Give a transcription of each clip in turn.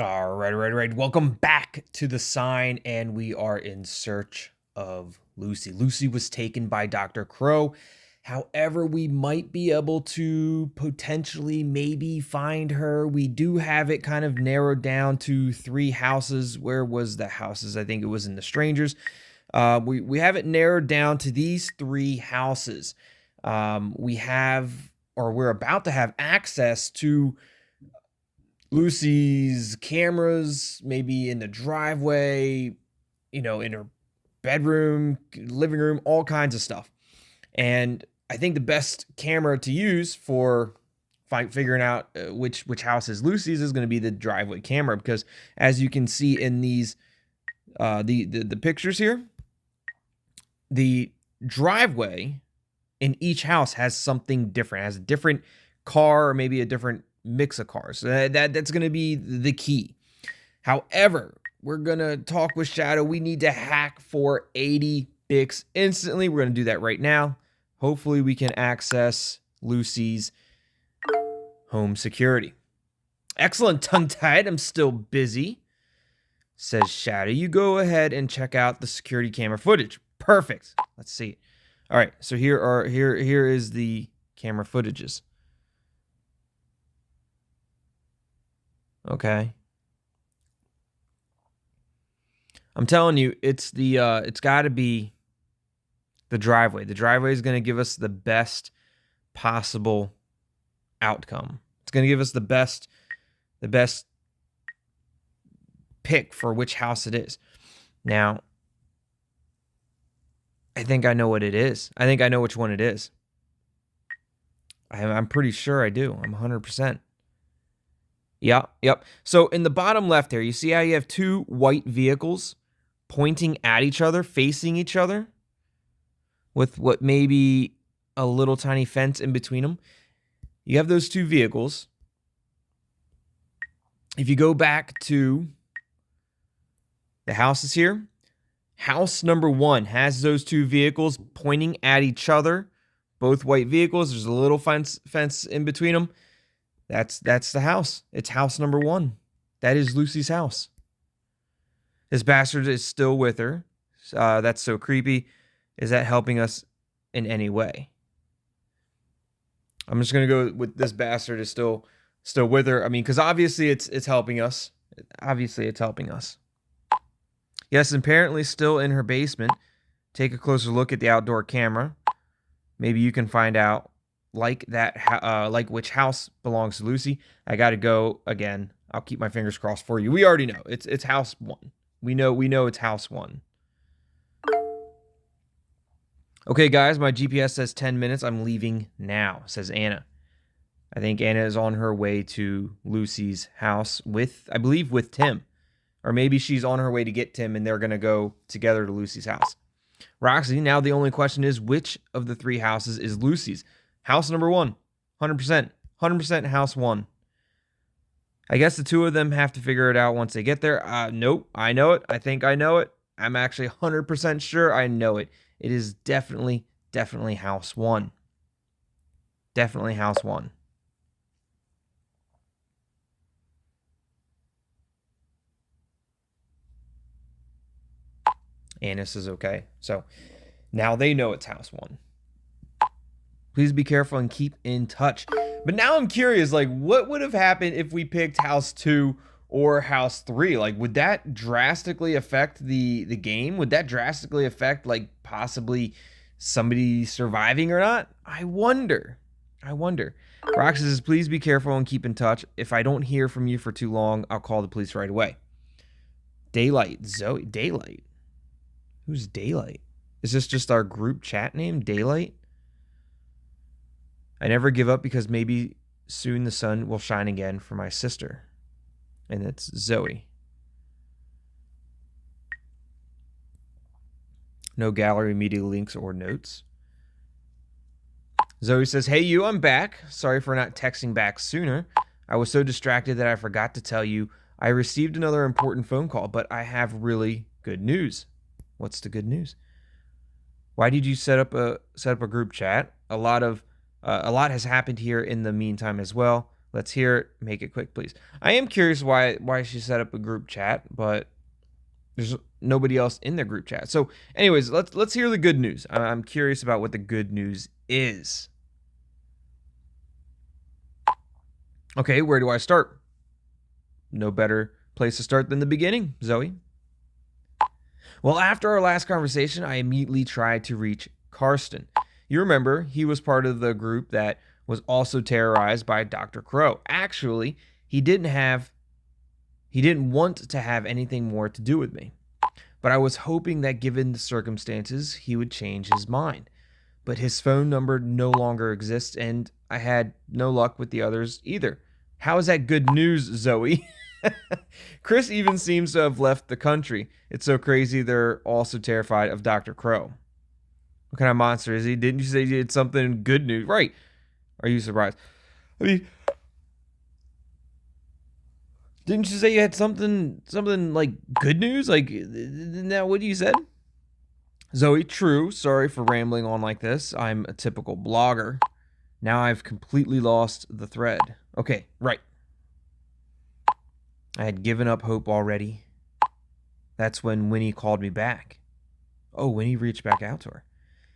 All right, all right, all right. Welcome back to the sign, and we are in search of Lucy. Lucy was taken by Dr. Crow. However, we might be able to potentially maybe find her. We do have it kind of narrowed down to 3 houses. Where was the houses? I think it was in the Strangers. We have it narrowed down to these 3 houses. We're about to have access to Lucy's cameras, maybe in the driveway, in her bedroom, living room, all kinds of stuff. And I think the best camera to use for figuring out which house is Lucy's is going to be the driveway camera, because as you can see in these the pictures here, the driveway in each house has something different, has a different car or maybe a different mix of cars. That's going to be the key. However, we're going to talk with Shadow. We need to hack for 80 bits instantly. We're going to do that right now. Hopefully we can access Lucy's home security. Excellent, tongue-tied. I'm still busy. Says Shadow. You go ahead and check out the security camera footage. Perfect. Let's see. All right. So here is the camera footages. Okay. I'm telling you, it's got to be the driveway. The driveway is going to give us the best possible outcome. It's going to give us the best pick for which house it is. Now, I think I know what it is. I think I know which one it is. I'm pretty sure I do. I'm 100%. Yep. So in the bottom left here, you see how you have 2 white vehicles pointing at each other, facing each other, with what may be a little tiny fence in between them. You have those 2 vehicles. If you go back to the houses here, house number 1 has those 2 vehicles pointing at each other, both white vehicles. There's a little fence in between them. That's the house. It's house number 1. That is Lucy's house. This bastard is still with her. That's so creepy. Is that helping us in any way? I'm just gonna go with this bastard is still with her. I mean, because obviously it's helping us. Obviously it's helping us. Yes, apparently still in her basement. Take a closer look at the outdoor camera. Maybe you can find out like which house belongs to Lucy. I got to go again. I'll keep my fingers crossed for you. We already know it's house 1. We know it's house 1. Okay, guys, my GPS says 10 minutes. I'm leaving now, says Anna. I think Anna is on her way to Lucy's house I believe with Tim. Or maybe she's on her way to get Tim and they're going to go together to Lucy's house. Roxy, now the only question is, which of the 3 houses is Lucy's? House number 1, 100%. 100% house 1. I guess the 2 of them have to figure it out once they get there. Nope, I know it. I think I know it. I'm actually 100% sure I know it. It is definitely house 1. Definitely house 1. Annis is okay. So now they know it's house 1. Please be careful and keep in touch. But now I'm curious, like, what would have happened if we picked house 2 or house 3? Like, would that drastically affect the game? Would that drastically affect, like, possibly somebody surviving or not? I wonder. Roxy says, please be careful and keep in touch. If I don't hear from you for too long, I'll call the police right away. Daylight. Zoe. Daylight. Who's Daylight? Is this just our group chat name? Daylight? I never give up because maybe soon the sun will shine again for my sister. And it's Zoe. No gallery media links or notes. Zoe says, hey you, I'm back. Sorry for not texting back sooner. I was so distracted that I forgot to tell you I received another important phone call, but I have really good news. What's the good news? Why did you set up a group chat? A lot has happened here in the meantime as well. Let's hear it. Make it quick, please. I am curious why she set up a group chat, but there's nobody else in the group chat. So, anyways, let's hear the good news. I'm curious about what the good news is. Okay, where do I start? No better place to start than the beginning, Zoe. Well, after our last conversation, I immediately tried to reach Karsten. You remember, he was part of the group that was also terrorized by Dr. Crow. Actually, he didn't want to have anything more to do with me. But I was hoping that given the circumstances, he would change his mind. But his phone number no longer exists, and I had no luck with the others either. How is that good news, Zoe? Chris even seems to have left the country. It's so crazy they're also terrified of Dr. Crow. What kind of monster is he? Didn't you say he did something good news? Right. Are you surprised? I mean, didn't you say you had something like good news? Like, isn't that what you said? Zoe, true. Sorry for rambling on like this. I'm a typical blogger. Now I've completely lost the thread. Okay, right. I had given up hope already. That's when Winnie called me back. Oh, Winnie reached back out to her.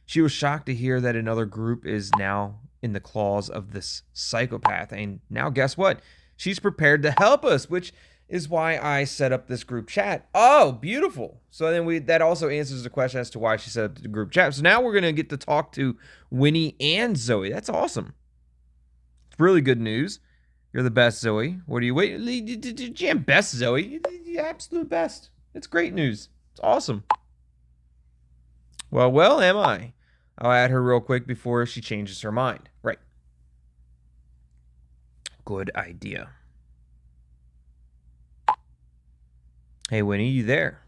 She was shocked to hear that another group is now in the claws of this psychopath. And now guess what? She's prepared to help us, which is why I set up this group chat. Oh, beautiful. So then that also answers the question as to why she set up the group chat. So now we're going to get to talk to Winnie and Zoe. That's awesome. It's really good news. You're the best, Zoe. What are you waiting? Jam best, Zoe. You're the absolute best. It's great news. It's awesome. Well, am I? I'll add her real quick before she changes her mind. Right. Good idea. Hey, Winnie, you there?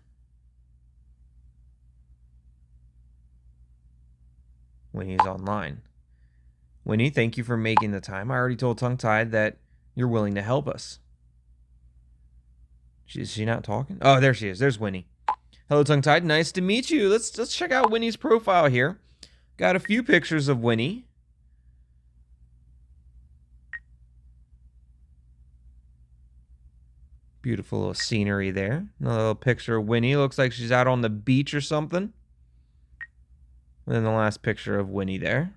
Winnie's online. Winnie, thank you for making the time. I already told Tongue-Tied that you're willing to help us. Is she not talking? Oh, there she is. There's Winnie. Hello, Tongue-Tied. Nice to meet you. Let's check out Winnie's profile here. Got a few pictures of Winnie. Beautiful little scenery there. Another little picture of Winnie. Looks like she's out on the beach or something. And then the last picture of Winnie there.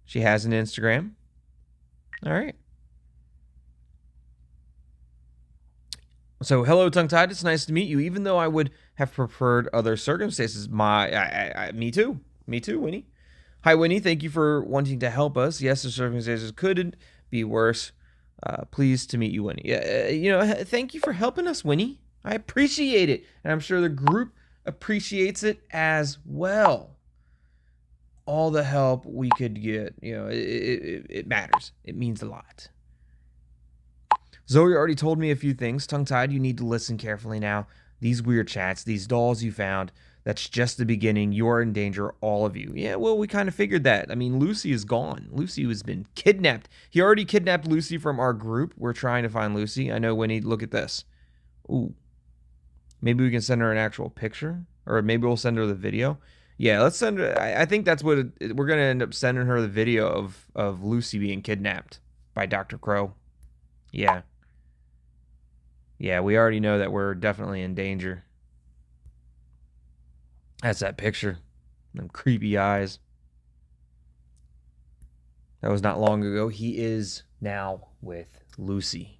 She has an Instagram. All right. So, hello, Tongue-Tied. It's nice to meet you, even though I would have preferred other circumstances. Me too. Me too, Winnie. Hi, Winnie. Thank you for wanting to help us. Yes, the circumstances couldn't be worse. Pleased to meet you, Winnie. Thank you for helping us, Winnie. I appreciate it. And I'm sure the group appreciates it as well. All the help we could get, it matters. It means a lot. Zoe already told me a few things. Tongue-Tied, you need to listen carefully now. These weird chats, these dolls you found, that's just the beginning. You're in danger, all of you. Yeah, well, we kind of figured that. I mean, Lucy is gone. Lucy has been kidnapped. He already kidnapped Lucy from our group. We're trying to find Lucy. I know, Winnie, look at this. Ooh. Maybe we can send her an actual picture, or maybe we'll send her the video. Yeah, let's send her. I think that's what we're going to end up sending her the video of Lucy being kidnapped by Dr. Crow. Yeah. Yeah, we already know that we're definitely in danger. That's that picture. Them creepy eyes. That was not long ago. He is now with Lucy.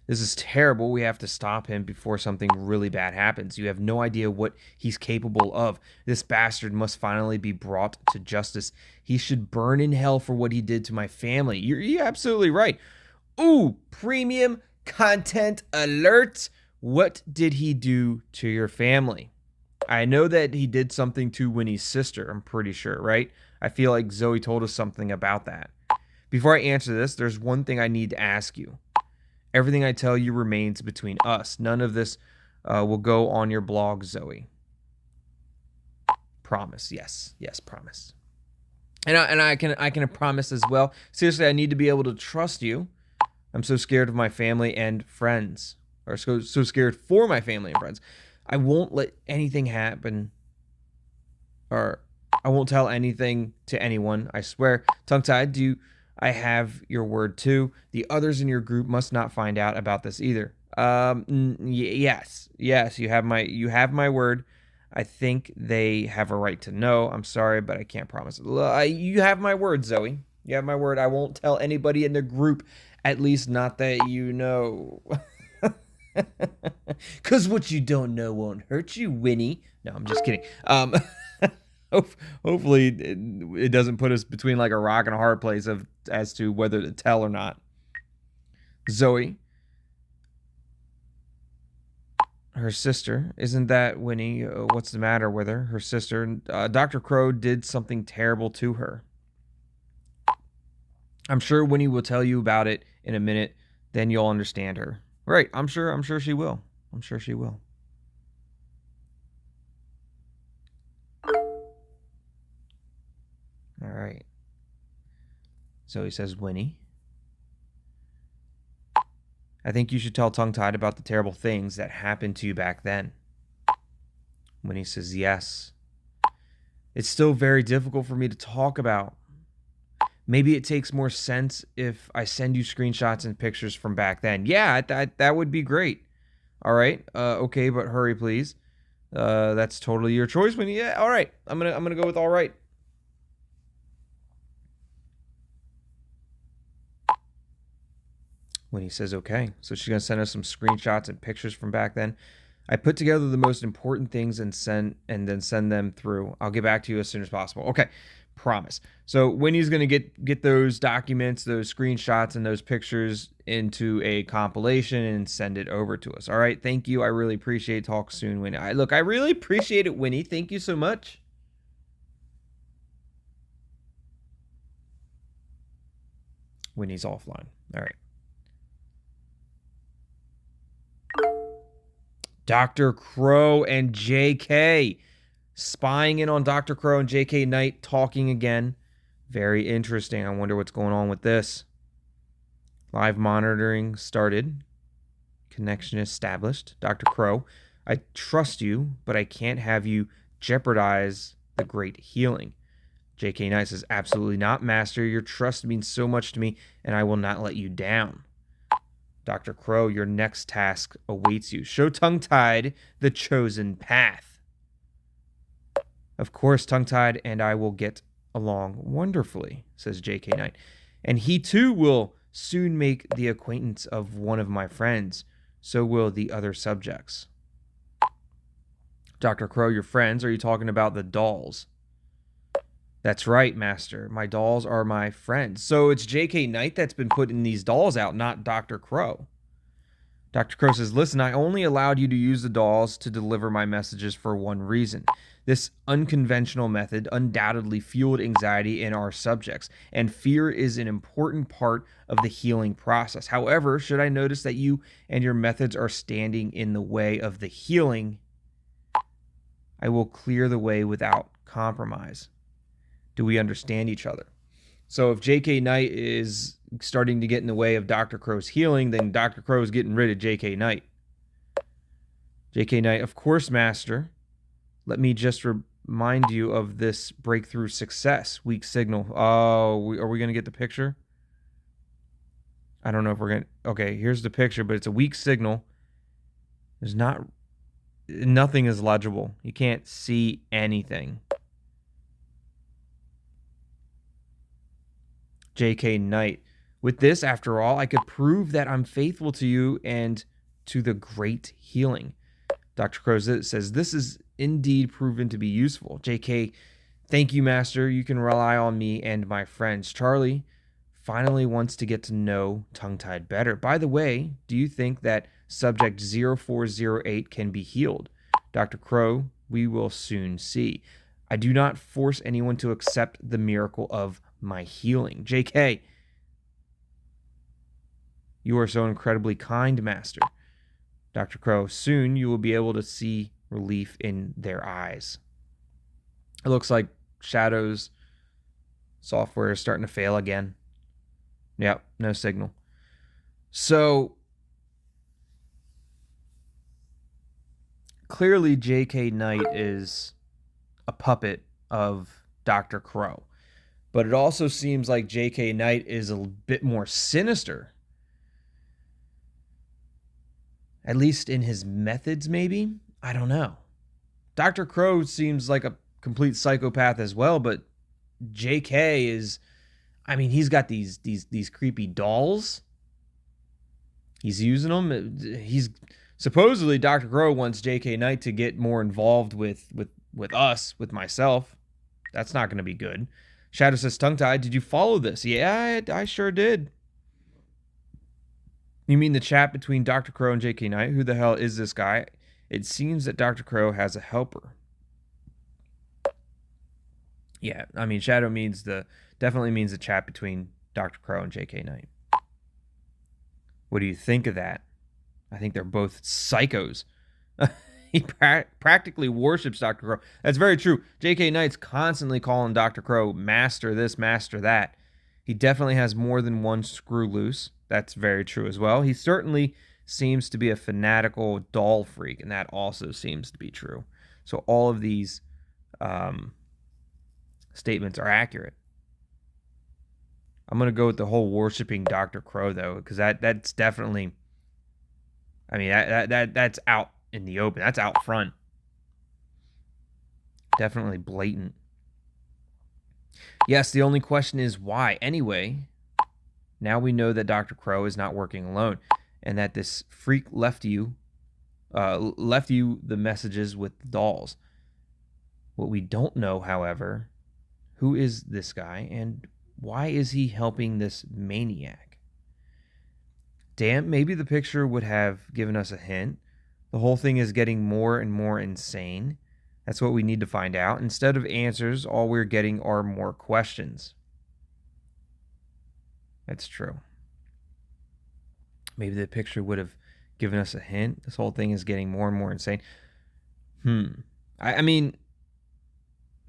This is terrible. We have to stop him before something really bad happens. You have no idea what he's capable of. This bastard must finally be brought to justice. He should burn in hell for what he did to my family. You're absolutely right. Ooh, premium content alert. What did he do to your family? I know that he did something to Winnie's sister, I'm pretty sure, right? I feel like Zoe told us something about that. Before I answer this, there's one thing I need to ask you. Everything I tell you remains between us. None of this will go on your blog, Zoe. Promise. Yes, promise. And I can promise as well. Seriously, I need to be able to trust you. I'm so scared of my family and friends. Or so scared for my family and friends. I won't let anything happen. Or I won't tell anything to anyone, I swear. Tongue-tied, I have your word too? The others in your group must not find out about this either. Yes, you have my word. I think they have a right to know. I'm sorry, but I can't promise. You have my word, Zoe. You have my word. I won't tell anybody in the group, at least not that you know. Cause what you don't know won't hurt you, Winnie. No, I'm just kidding. Hopefully it doesn't put us between like a rock and a hard place as to whether to tell or not. Zoe, her sister, isn't that Winnie? What's the matter with her? Her sister, Dr. Crow did something terrible to her. I'm sure Winnie will tell you about it in a minute. Then you'll understand her. Right? I'm sure she will. I'm sure she will. All right. So he says, Winnie, I think you should tell Tongue-Tied about the terrible things that happened to you back then. Winnie says, yes. It's still very difficult for me to talk about. Maybe it takes more sense if I send you screenshots and pictures from back then. Yeah, that would be great. All right. Okay, but hurry, please. That's totally your choice, Winnie. Yeah. All right. I'm gonna go with all right. Winnie says, okay. So she's gonna send us some screenshots and pictures from back then. I put together the most important things and then send them through. I'll get back to you as soon as possible. Okay. Promise. So Winnie's going to get those documents, those screenshots, and those pictures into a compilation and send it over to us. All right. Thank you. I really appreciate it. Talk soon, Winnie. I really appreciate it, Winnie. Thank you so much. Winnie's offline. All right. Dr. Crow and JK. Spying in on Dr. Crow and J.K. Knight talking again. Very interesting. I wonder what's going on with this. Live monitoring started. Connection established. Dr. Crow, I trust you, but I can't have you jeopardize the great healing. J.K. Knight says, absolutely not, Master. Your trust means so much to me, and I will not let you down. Dr. Crow, your next task awaits you. Show Tongue-Tied the chosen path. Of course, Tongue-Tied and I will get along wonderfully, says J.K. Knight. And he too will soon make the acquaintance of one of my friends. So will the other subjects. Dr. Crow, your friends? Are you talking about the dolls? That's right, Master. My dolls are my friends. So it's J.K. Knight that's been putting these dolls out, not Dr. Crow. Dr. Crow says, listen, I only allowed you to use the dolls to deliver my messages for one reason. This unconventional method undoubtedly fueled anxiety in our subjects, and fear is an important part of the healing process. However, should I notice that you and your methods are standing in the way of the healing, I will clear the way without compromise. Do we understand each other? So if J.K. Knight is starting to get in the way of Dr. Crow's healing, then Dr. Crow is getting rid of J.K. Knight. J.K. Knight, of course, Master. Let me just remind you of this breakthrough success. Weak signal. Oh, are we going to get the picture? I don't know if we're going to... Okay, here's the picture, but it's a weak signal. There's nothing is legible. You can't see anything. J.K. Knight. With this, after all, I could prove that I'm faithful to you and to the great healing. Dr. Crow says, this is indeed proven to be useful. J.K., thank you, Master. You can rely on me and my friends. Charlie finally wants to get to know Tongue-Tied better. By the way, do you think that subject 0408 can be healed? Dr. Crow, we will soon see. I do not force anyone to accept the miracle of my healing. J.K., you are so incredibly kind, Master. Dr. Crow, soon you will be able to see relief in their eyes. It looks like Shadow's software is starting to fail again. Yep, no signal. So, clearly J.K. Knight is a puppet of Dr. Crow. But it also seems like J.K. Knight is a bit more sinister. At least in his methods, maybe? I don't know. Dr. Crow seems like a complete psychopath as well, but J.K. is, I mean, he's got these creepy dolls. He's using them. He's supposedly Dr. Crow wants J.K. Knight to get more involved with us, with myself. That's not going to be good. Shadow says, tongue-tied, did you follow this? Yeah, I sure did. You mean the chat between Dr. Crow and J.K. Knight? Who the hell is this guy? It seems that Dr. Crow has a helper. Yeah, I mean, Shadow definitely means the chat between Dr. Crow and J.K. Knight. What do you think of that? I think they're both psychos. He practically worships Dr. Crow. That's very true. J.K. Knight's constantly calling Dr. Crow master this, master that. He definitely has more than one screw loose. That's very true as well. He certainly seems to be a fanatical doll freak, and that also seems to be true. So all of these statements are accurate. I'm going to go with the whole worshiping Dr. Crow, though, because that's definitely, I mean, that's out in the open. That's out front. Definitely blatant. Yes, the only question is why. Anyway, now we know that Dr. Crow is not working alone, and that this freak left you the messages with the dolls. What we don't know, however, who is this guy, and why is he helping this maniac? Damn, maybe the picture would have given us a hint. The whole thing is getting more and more insane. That's what we need to find out. Instead of answers, all we're getting are more questions. That's true. Maybe the picture would have given us a hint. This whole thing is getting more and more insane. I mean,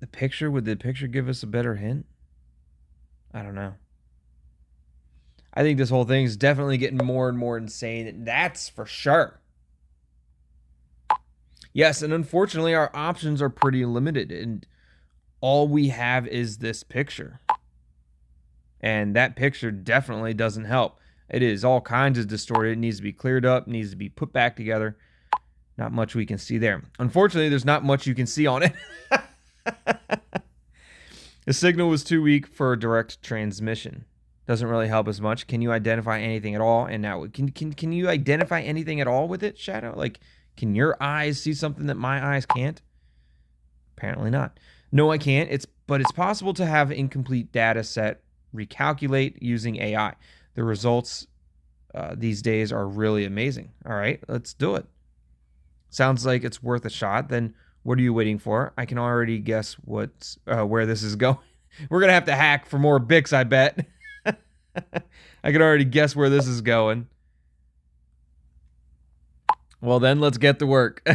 would the picture give us a better hint? I don't know. I think this whole thing is definitely getting more and more insane. That's for sure. Yes, and unfortunately, our options are pretty limited, and all we have is this picture. And that picture definitely doesn't help. It is all kinds of distorted. It needs to be cleared up, needs to be put back together. Not much we can see there. Unfortunately, there's not much you can see on it. The signal was too weak for direct transmission. Doesn't really help us much. Can you identify anything at all? And now, can you identify anything at all with it, Shadow? Like, can your eyes see something that my eyes can't? Apparently not. No, I can't. But it's possible to have incomplete data set recalculate using AI. The results these days are really amazing. All right, let's do it. Sounds like it's worth a shot. Then what are you waiting for? I can already guess where this is going. We're gonna have to hack for more Bics, I bet. I can already guess where this is going. Well, then let's get to work.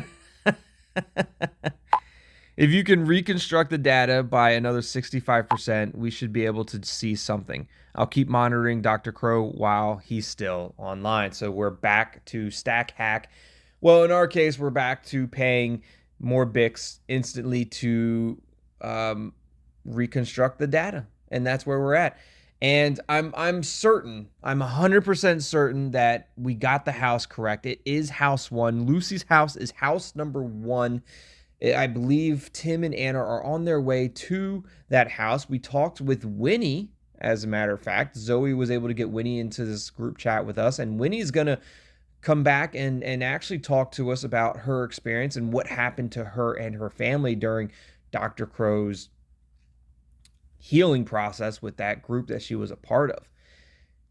If you can reconstruct the data by another 65%, we should be able to see something. I'll keep monitoring Dr. Crow while he's still online. So we're back to stack hack. Well, in our case, we're back to paying more Bics instantly to reconstruct the data. And that's where we're at. And I'm certain, I'm 100% certain that we got the house correct. It is house 1. Lucy's house is house number 1. I believe Tim and Anna are on their way to that house. We talked with Winnie, as a matter of fact. Zoe was able to get Winnie into this group chat with us, and Winnie's going to come back and actually talk to us about her experience and what happened to her and her family during Dr. Crow's healing process with that group that she was a part of.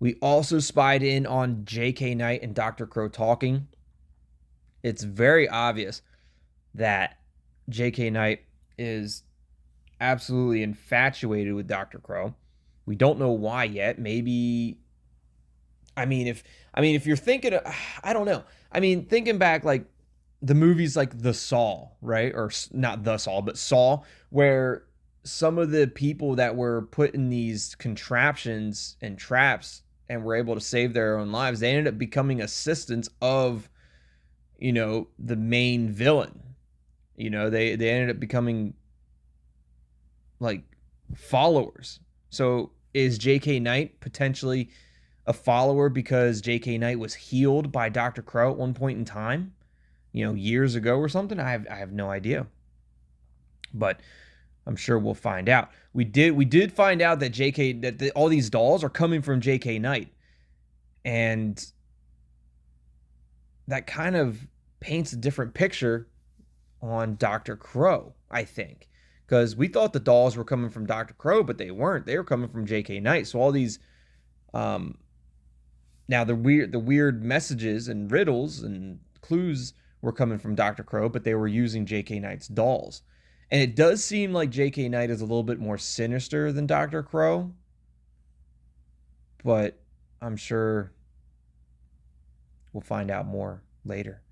We also spied in on J.K. Knight and Dr. Crow talking. It's very obvious that J.K. Knight is absolutely infatuated with Dr. Crow. We don't know why yet. Maybe, if you're thinking, I don't know. Thinking back, like the movies like The Saw, right? Or not The Saw, but Saw, where some of the people that were put in these contraptions and traps and were able to save their own lives, they ended up becoming assistants of, the main villain. They ended up becoming like followers. So is J.K. Knight potentially a follower because J.K. Knight was healed by Dr. Crow at one point in time, years ago or something? I have no idea. But I'm sure we'll find out. We did find out that all these dolls are coming from J.K. Knight. And that kind of paints a different picture on Dr. Crow, I think. Because we thought the dolls were coming from Dr. Crow, but they weren't. They were coming from J.K. Knight. So all these now the weird messages and riddles and clues were coming from Dr. Crow, but they were using J.K. Knight's dolls. And it does seem like J.K. Knight is a little bit more sinister than Dr. Crow. But I'm sure we'll find out more later.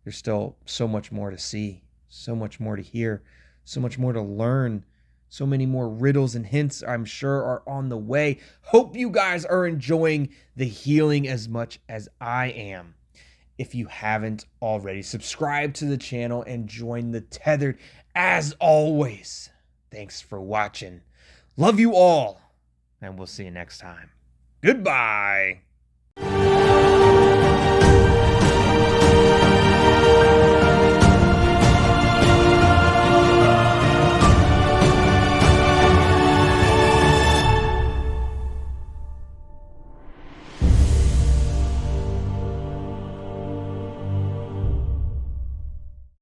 There's still so much more to see, so much more to hear, so much more to learn. So many more riddles and hints, I'm sure, are on the way. Hope you guys are enjoying the healing as much as I am. If you haven't already, subscribe to the channel and join the Tethered. As always, thanks for watching. Love you all, and we'll see you next time. Goodbye.